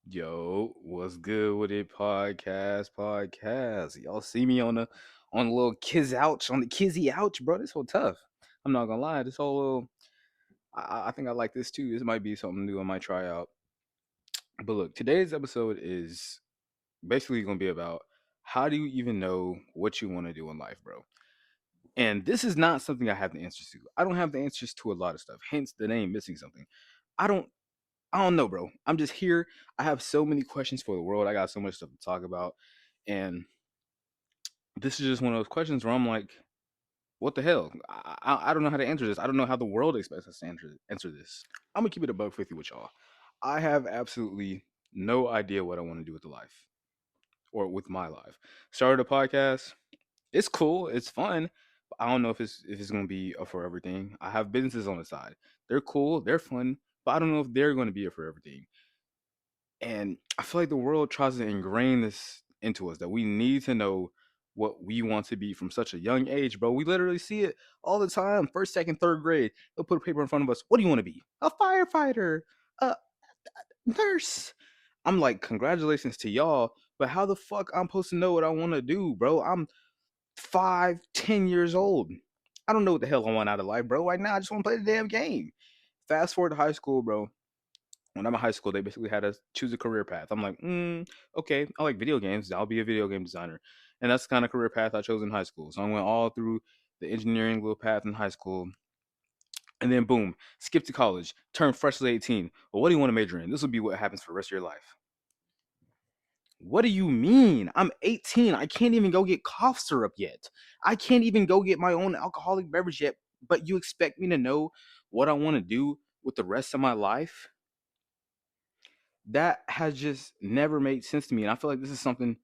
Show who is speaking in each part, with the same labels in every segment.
Speaker 1: Yo, what's good with it? Podcast. Y'all see me on the little kids ouch on the kizzy ouch, bro. This whole tough. I'm not gonna lie. This whole little, I think I like this too. This might be something new I might try out. But look, today's episode is basically gonna be about how do you even know what you want to do in life, bro? And this is not something I have the answers to. I don't have the answers to a lot of stuff. Hence the name missing something. I don't I don't know, bro. I'm just here. I have so many questions for the world. I got so much stuff to talk about. And this is just one of those questions where I'm like, what the hell? I don't know how to answer this. I don't know how the world expects us to answer this. I'm going to keep it a buck 50 with y'all. I have absolutely no idea what I want to do with the life or with my life. Started a podcast. It's cool. It's fun. But I don't know if it's going to be a forever thing. I have businesses on the side. They're cool. They're fun. But I don't know if they're going to be a forever thing. And I feel like the world tries to ingrain this into us that we need to know what we want to be from such a young age, bro. We literally see it all the time. First, second, third grade, they'll put a paper in front of us. What do you want to be? A firefighter, a nurse. I'm like, congratulations to y'all, but how the fuck I'm supposed to know what I want to do, bro? I'm 5, 10 years old. I don't know what the hell I want out of life, bro. Right now, I just want to play the damn game. Fast forward to high school, bro. When I'm in high school, they basically had us choose a career path. I'm like, okay, I like video games. I'll be a video game designer. And that's the kind of career path I chose in high school. So I went all through the engineering little path in high school. And then boom, skip to college, turn freshly 18. Well, what do you want to major in? This will be what happens for the rest of your life. What do you mean? I'm 18. I can't even go get cough syrup yet. I can't even go get my own alcoholic beverage yet. But you expect me to know what I want to do with the rest of my life? That has just never made sense to me. And I feel like this is something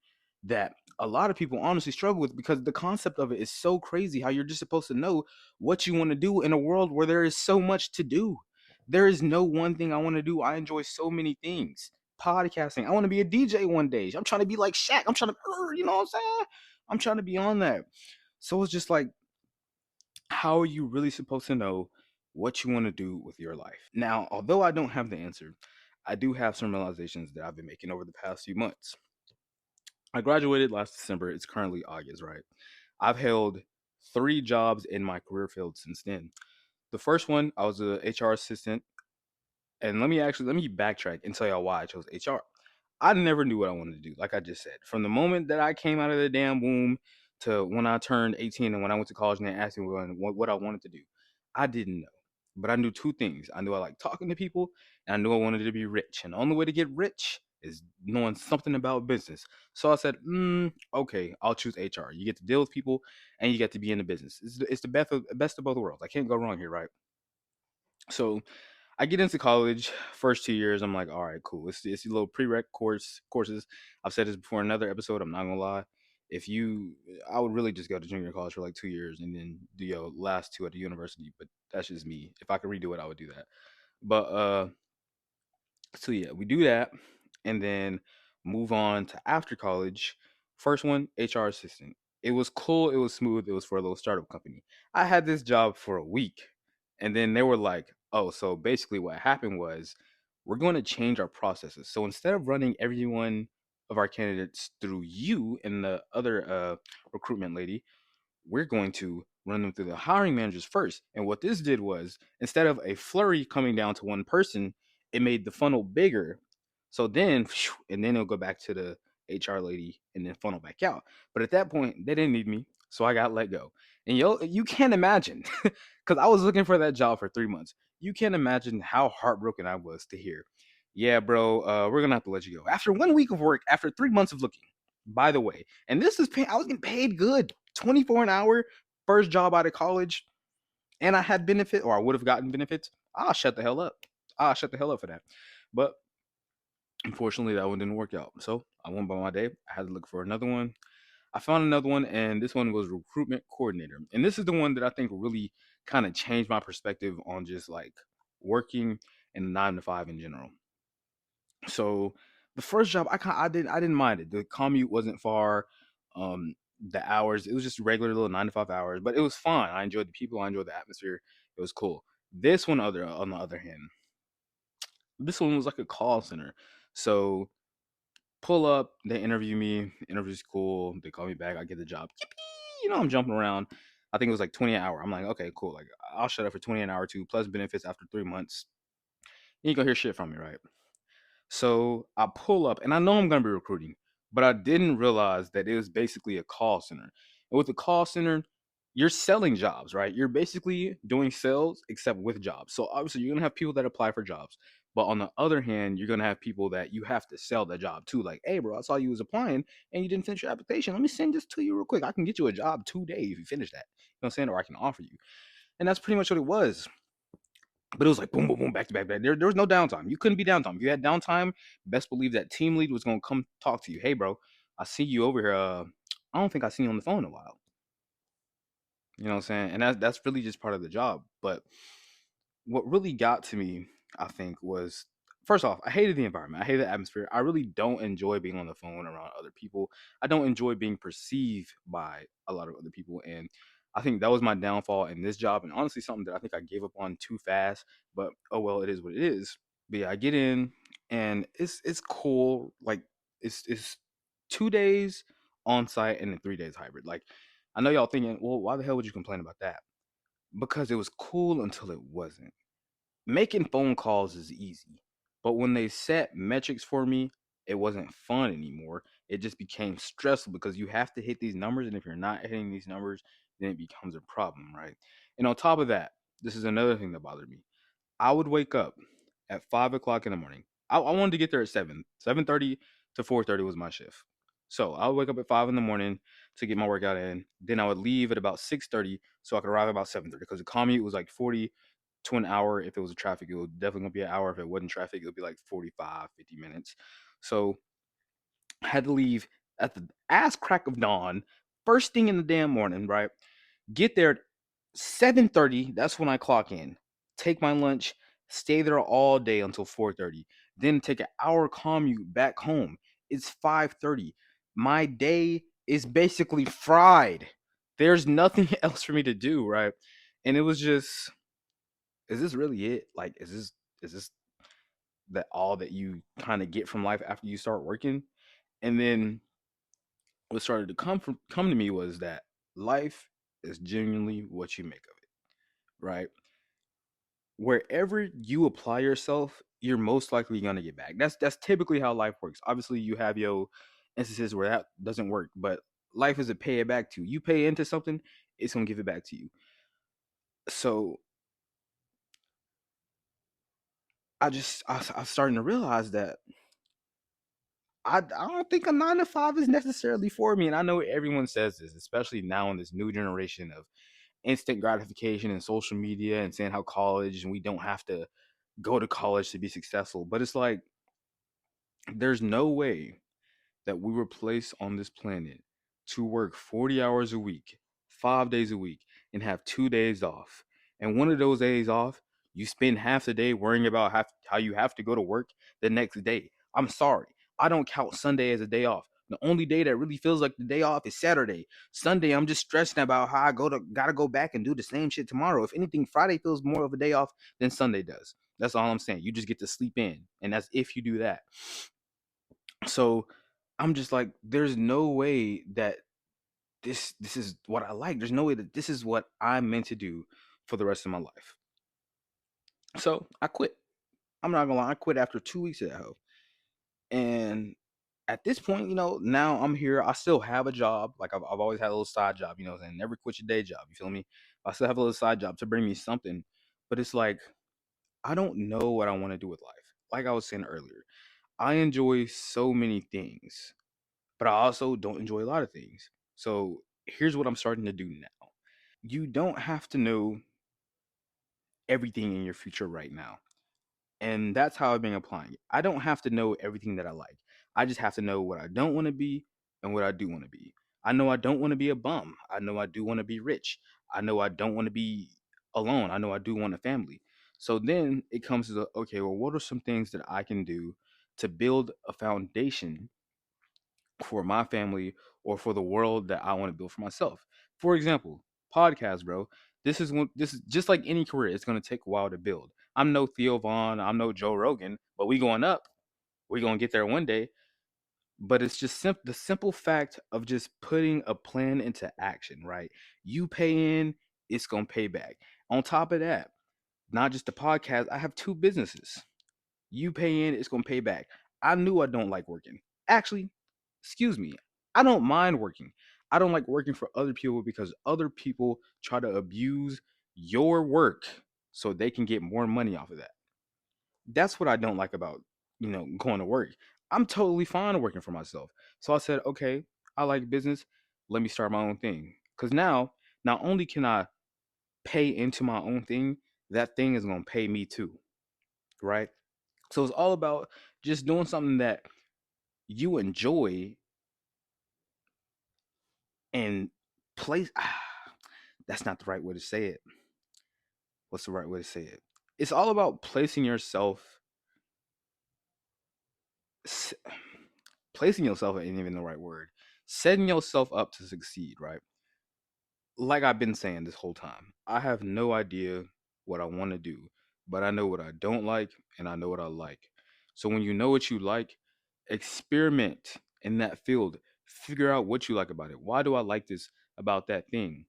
Speaker 1: that a lot of people honestly struggle with because the concept of it is so crazy how you're just supposed to know what you want to do in a world where there is so much to do. There is no one thing I want to do. I enjoy so many things. Podcasting. I want to be a DJ one day. I'm trying to be like Shaq. I'm trying to, you know what I'm saying? I'm trying to be on that. So it's just like, how are you really supposed to know what you want to do with your life? Now, although I don't have the answer, I do have some realizations that I've been making over the past few months. I graduated last December. It's currently August, right? I've held 3 jobs in my career field since then. The first one, I was a HR assistant. And let me backtrack and tell y'all why I chose HR. I never knew what I wanted to do, like I just said. From the moment that I came out of the damn womb to when I turned 18 and when I went to college and they asked me what I wanted to do, I didn't know. But I knew 2 things. I knew I liked talking to people, and I knew I wanted to be rich. And the only way to get rich is knowing something about business. So I said, okay, I'll choose HR. You get to deal with people, and you get to be in the business. It's the best of both worlds. I can't go wrong here, right? So I get into college, first 2 years, I'm like, all right, cool. It's a little prereq courses. I've said this before in another episode. I'm not gonna lie. If you, I would really just go to junior college for like 2 years and then do your last 2 at the university. But that's just me. If I could redo it, I would do that. But so yeah, we do that, and then move on to after college. First one, HR assistant. It was cool. It was smooth. It was for a little startup company. I had this job for a week, and then they were like, "Oh, so basically, what happened was we're going to change our processes. So instead of running every one of our candidates through you and the other recruitment lady, we're going to run them through the hiring managers first." And what this did was instead of a flurry coming down to one person, it made the funnel bigger. So then, and then it'll go back to the HR lady and then funnel back out. But at that point, they didn't need me. So I got let go. And you can't imagine, because I was looking for that job for 3 months. You can't imagine how heartbroken I was to hear, yeah, bro, we're going to have to let you go. After 1 week of work, after 3 months of looking, by the way. And this is I was getting paid good, 24 an hour, first job out of college, and I had benefit, or I would have gotten benefits. I'll shut the hell up. I'll shut the hell up for that. But unfortunately, that one didn't work out. So I went by my day. I had to look for another one. I found another one, and this one was recruitment coordinator. And this is the one that I think really kind of changed my perspective on just like working in 9 to 5 in general. So the first job, I didn't mind it. The commute wasn't far. The hours, it was just regular little 9 to 5 hours, but it was fun. I enjoyed the people. I enjoyed the atmosphere. It was cool. This one, on the other hand, this one was like a call center. So pull up, they interview me, interview's cool, they call me back, I get the job. Yippee! I'm jumping around. I think it was like 20 an hour. I'm like, okay, cool. Like I'll shut up for 20 an hour too, plus benefits after 3 months. You ain't gonna hear shit from me, right? So I pull up, and I know I'm gonna be recruiting, but I didn't realize that it was basically a call center. And with the call center, you're selling jobs, right? You're basically doing sales except with jobs. So obviously you're gonna have people that apply for jobs. But on the other hand, you're gonna have people that you have to sell the job to. Like, hey bro, I saw you was applying and you didn't finish your application. Let me send this to you real quick. I can get you a job today if you finish that. You know what I'm saying? Or I can offer you. And that's pretty much what it was. But it was like boom, boom, boom, back to back, back. There was no downtime. You couldn't be downtime. If you had downtime, best believe that team lead was gonna come talk to you. Hey, bro, I see you over here. I don't think I seen you on the phone in a while. You know what I'm saying? And that's really just part of the job. But what really got to me, I think, was first off, I hated the environment. I hated the atmosphere. I really don't enjoy being on the phone around other people. I don't enjoy being perceived by a lot of other people. And I think that was my downfall in this job. And honestly, something that I think I gave up on too fast. But oh well, it is what it is. But yeah, I get in and it's cool. Like it's 2 days on site and then 3 days hybrid. Like I know y'all thinking, well, why the hell would you complain about that? Because it was cool until it wasn't. Making phone calls is easy, but when they set metrics for me, it wasn't fun anymore. It just became stressful because you have to hit these numbers, and if you're not hitting these numbers, then it becomes a problem, right? And on top of that, this is another thing that bothered me. I would wake up at 5 o'clock in the morning. I wanted to get there at 7:30 to 4:30 was my shift. So I would wake up at 5 in the morning to get my workout in. Then I would leave at about 6:30 so I could arrive at about 7:30 because the commute was like 40 to an hour. If it was traffic, it would definitely gonna be an hour. If it wasn't traffic, it would be like 45, 50 minutes. So I had to leave at the ass crack of dawn, first thing in the damn morning, right? Get there at 7:30. That's when I clock in. Take my lunch, stay there all day until 4:30. Then take an hour commute back home. It's 5:30. My day is basically fried. There's nothing else for me to do, right? And it was just, is this really it? Like, is this that all that you kind of get from life after you start working? And then what started to come to me was that life is genuinely what you make of it, right? Wherever you apply yourself, you're most likely gonna get back. That's typically how life works. Obviously, you have your instances where that doesn't work, but life is a pay it back to you. You pay into something, it's gonna give it back to you. So I'm starting to realize that I don't think a 9 to 5 is necessarily for me. And I know everyone says this, especially now in this new generation of instant gratification and social media and saying how college and we don't have to go to college to be successful. But it's like there's no way that we were placed on this planet to work 40 hours a week, 5 days a week, and have 2 days off. And one of those days off, you spend half the day worrying about how you have to go to work the next day. I'm sorry. I don't count Sunday as a day off. The only day that really feels like the day off is Saturday. Sunday, I'm just stressing about how I gotta go back and do the same shit tomorrow. If anything, Friday feels more of a day off than Sunday does. That's all I'm saying. You just get to sleep in, and that's if you do that. So I'm just like, there's no way that this is what I like. There's no way that this is what I'm meant to do for the rest of my life. So I quit. I'm not gonna lie, I quit after 2 weeks at that hoe. And at this point, now I'm here. I still have a job. Like I've always had a little side job, and never quit your day job. You feel me? I still have a little side job to bring me something. But it's like I don't know what I want to do with life. Like I was saying earlier, I enjoy so many things, but I also don't enjoy a lot of things. So here's what I'm starting to do now. You don't have to know everything in your future right now. And that's how I've been applying it. I don't have to know everything that I like. I just have to know what I don't want to be and what I do want to be. I know I don't want to be a bum. I know I do want to be rich. I know I don't want to be alone. I know I do want a family. So then it comes to the okay, well, what are some things that I can do to build a foundation for my family or for the world that I want to build for myself. For example, podcast, bro. This is just like any career. It's gonna take a while to build. I'm no Theo Vaughn. I'm no Joe Rogan, but we going up. We're gonna get there one day. But it's just the simple fact of just putting a plan into action, right? You pay in, it's gonna pay back. On top of that, not just the podcast, I have two businesses. You pay in, it's gonna pay back. I knew I don't like working. Actually, excuse me, I don't mind working. I don't like working for other people because other people try to abuse your work so they can get more money off of that. That's what I don't like about, going to work. I'm totally fine working for myself. So I said, okay, I like business. Let me start my own thing. Because now, not only can I pay into my own thing, that thing is going to pay me too. Right. So it's all about just doing something that you enjoy and place. That's not the right way to say it. What's the right way to say it? It's all about placing yourself, s- placing yourself ain't even the right word. Setting yourself up to succeed, right? Like I've been saying this whole time, I have no idea what I want to do, but I know what I don't like and I know what I like. So when you know what you like, experiment in that field. Figure out what you like about it. Why do I like this about that thing?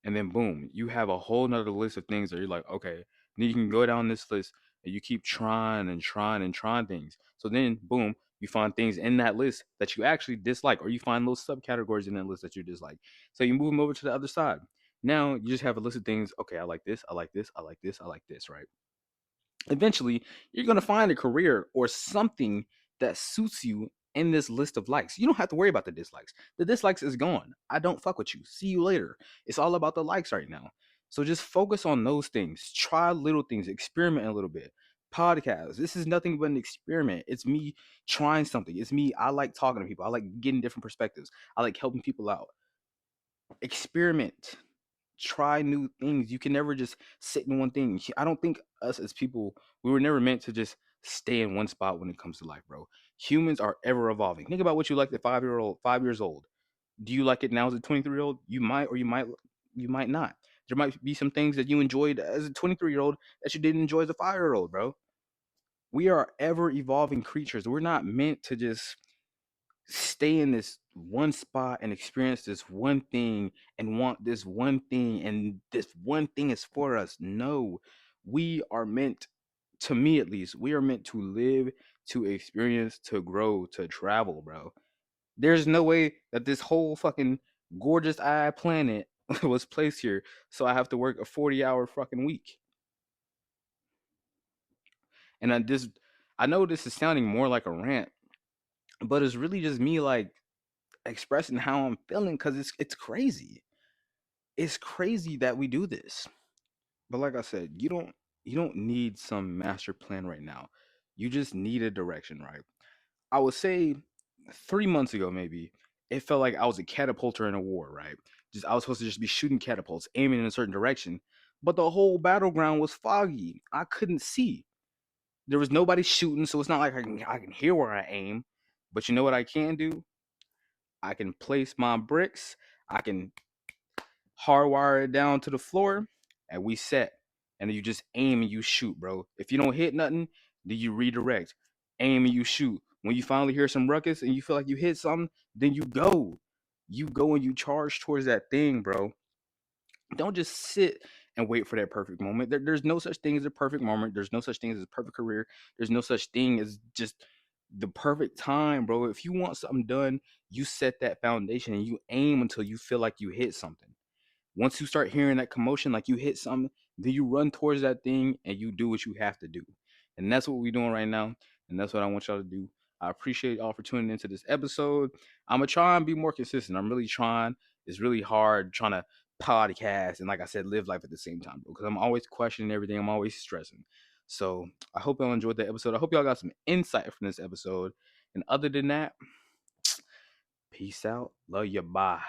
Speaker 1: And then boom, you have a whole nother list of things that you're like, okay, then you can go down this list and you keep trying and trying and trying things. So then boom, you find things in that list that you actually dislike, or you find those subcategories in that list that you dislike. So you move them over to the other side. Now you just have a list of things. Okay, I like this, I like this, I like this, I like this, right? Eventually you're going to find a career or something that suits you in this list of likes. You don't have to worry about the dislikes. The dislikes is gone. I don't fuck with you. See you later. It's all about the likes right now. So just focus on those things. Try little things. Experiment a little bit. Podcast. This is nothing but an experiment. It's me trying something. It's me. I like talking to people. I like getting different perspectives. I like helping people out. Experiment, try new things. You can never just sit in one thing. I don't think us as people, we were never meant to just stay in one spot when it comes to life, bro. Humans are ever evolving. Think about what you liked at 5 year old, 5 years old. Do you like it now as a 23-year-old? You might, or you might not. There might be some things that you enjoyed as a 23-year-old that you didn't enjoy as a 5 year old, bro. We are ever evolving creatures. We're not meant to just stay in this one spot and experience this one thing and want this one thing and this one thing is for us. No, we are meant, to me at least, we are meant to live, to experience, to grow, to travel, bro. There's no way that this whole fucking gorgeous eye planet was placed here so I have to work a 40-hour fucking week. And I know this is sounding more like a rant, but it's really just me like expressing how I'm feeling because it's crazy. It's crazy that we do this. But like I said, you don't need some master plan right now. You just need a direction, right? I would say 3 months ago, maybe, it felt like I was a catapulter in a war, right? Just I was supposed to just be shooting catapults, aiming in a certain direction, but the whole battleground was foggy. I couldn't see. There was nobody shooting, so it's not like I can hear where I aim. But you know what I can do? I can place my bricks. I can hardwire it down to the floor, and we set. And then you just aim and you shoot, bro. If you don't hit nothing, then you redirect. Aim and you shoot. When you finally hear some ruckus and you feel like you hit something, then you go. You go and you charge towards that thing, bro. Don't just sit and wait for that perfect moment. There's no such thing as a perfect moment. There's no such thing as a perfect career. There's no such thing as just the perfect time, bro. If you want something done, you set that foundation and you aim until you feel like you hit something. Once you start hearing that commotion, like you hit something, then you run towards that thing and you do what you have to do. And that's what we're doing right now. And that's what I want y'all to do. I appreciate y'all for tuning into this episode. I'm going to try and be more consistent. I'm really trying. It's really hard trying to podcast and, like I said, live life at the same time, because I'm always questioning everything. I'm always stressing. So I hope y'all enjoyed the episode. I hope y'all got some insight from this episode. And other than that, peace out. Love you. Bye.